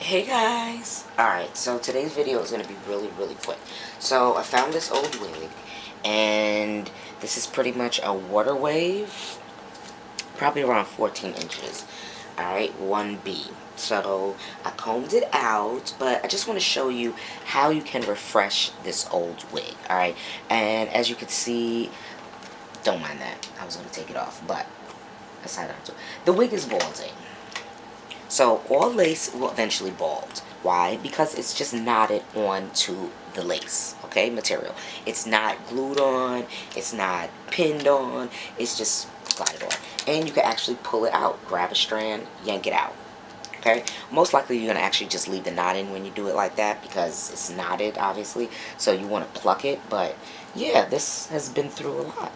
Hey guys! Alright, so today's video is going to be really quick. So I found this old wig, and this is pretty much a water wave, probably around 14 inches. Alright, 1B. So I combed it out, but I just want to show you how you can refresh this old wig. Alright, and as you can see, don't mind that. I was going to take it off, but aside from the wig is balding. So all lace will eventually bald. Why? Because it's just knotted onto the lace, okay, material. It's not glued on, it's not pinned on, it's just glided on. And you can actually pull it out, grab a strand, yank it out, okay? Most likely you're going to actually just leave the knot in when you do it like that because it's knotted, obviously. So you want to pluck it, but yeah, this has been through a lot.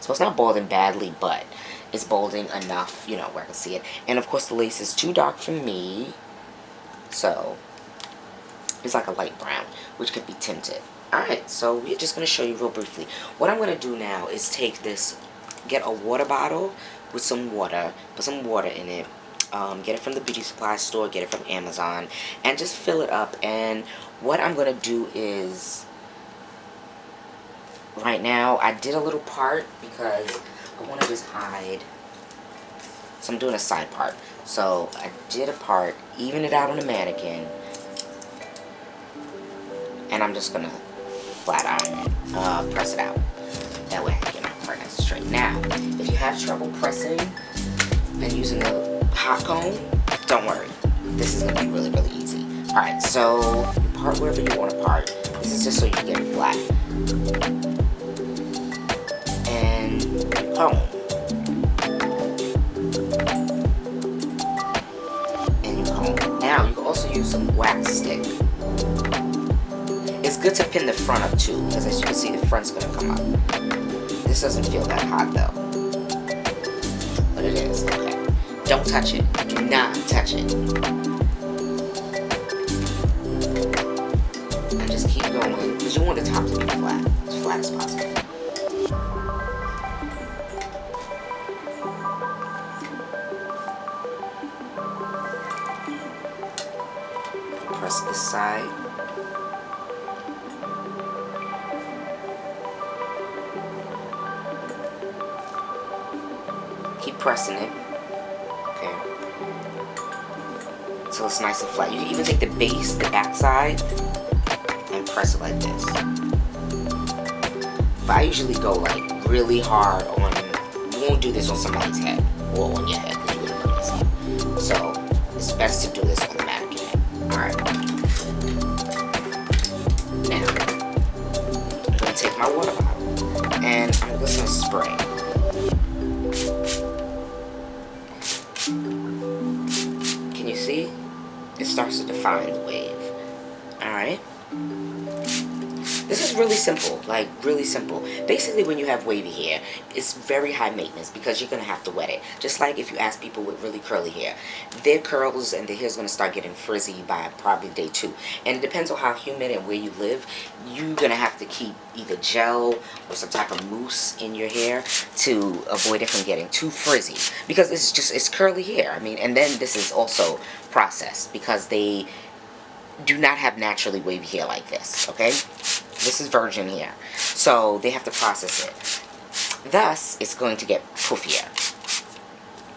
So it's not balding badly, but it's balding enough, you know, where I can see it. And of course the lace is too dark for me, so it's like a light brown, which could be tinted. Alright, so we're just going to show you real briefly. What I'm going to do now is take this, get a water bottle with some water, put some water in it, get it from the beauty supply store, get it from Amazon, and just fill it up. And what I'm going to do is, right now, I did a little part because I want to just hide. So I'm doing a side part. So I did a part, even it out on the mannequin, and I'm just going to flat iron it, press it out. That way I can get my part nice and straight. Now, if you have trouble pressing and using the hot comb, don't worry. This is going to be really easy. Alright, so you part wherever you want to part. This is just so you can get it flat. And you comb. And you comb. Now, you can also use some wax stick. It's good to pin the front up too, because as you can see, the front's going to come up. This doesn't feel that hot though. But it is, okay. Don't touch it. Do not touch it. And just keep going, because you want the top to be flat, as flat as possible. Press this side. Keep pressing it. Okay. So it's nice and flat. You can even take the base, the back side, and press it like this. But I usually go like really hard on, you won't do this on somebody's head or on your head because you wouldn't notice it. So it's best to do this on the mannequin head. Alright. Now, I'm going to take my water bottle and I'm just going to spray. Can you see? It starts to define the wave. Alright? This is really simple, like really simple. Basically, when you have wavy hair, it's very high maintenance because you're going to have to wet it. Just like if you ask people with really curly hair, their curls and their hair is going to start getting frizzy by probably day 2. And it depends on how humid and where you live. You're going to have to keep either gel or some type of mousse in your hair to avoid it from getting too frizzy. Because it's curly hair. I mean, and then this is also processed because they do not have naturally wavy hair like this, okay? This is virgin hair, so they have to process it. Thus, it's going to get poofier.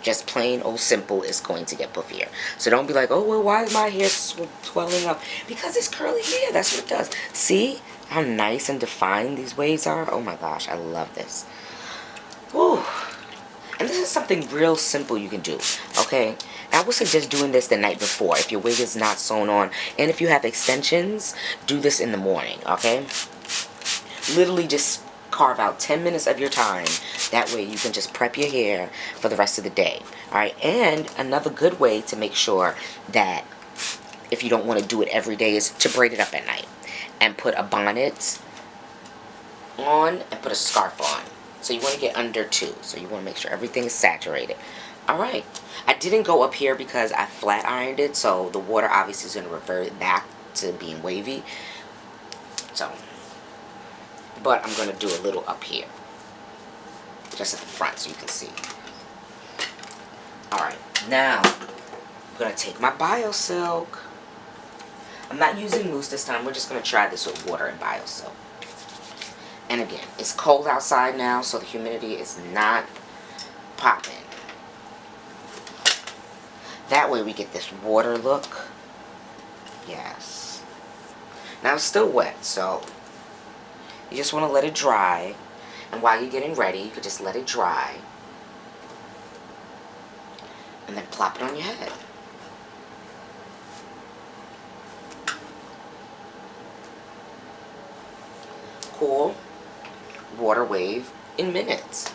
Just plain old simple, it's going to get poofier. So don't be like, oh, well, why is my hair swelling up? Because it's curly hair, that's what it does. See how nice and defined these waves are? Oh my gosh, I love this. Woo. And this is something real simple you can do, okay? I would suggest doing this the night before if your wig is not sewn on. And if you have extensions, do this in the morning, okay? Literally just carve out 10 minutes of your time. That way you can just prep your hair for the rest of the day, alright? And another good way to make sure that if you don't want to do it every day is to braid it up at night. And put a bonnet on and put a scarf on. So you want to get under 2. So you want to make sure everything is saturated. Alright. I didn't go up here because I flat ironed it. So the water obviously is going to revert back to being wavy. So. But I'm going to do a little up here. Just at the front so you can see. Alright. Now. I'm going to take my BioSilk. I'm not using mousse this time. We're just going to try this with water and BioSilk. And again, it's cold outside now, so the humidity is not popping. That way we get this water look. Yes. Now it's still wet, so you just want to let it dry. And while you're getting ready, you could just let it dry. And then plop it on your head. Cool water wave in minutes.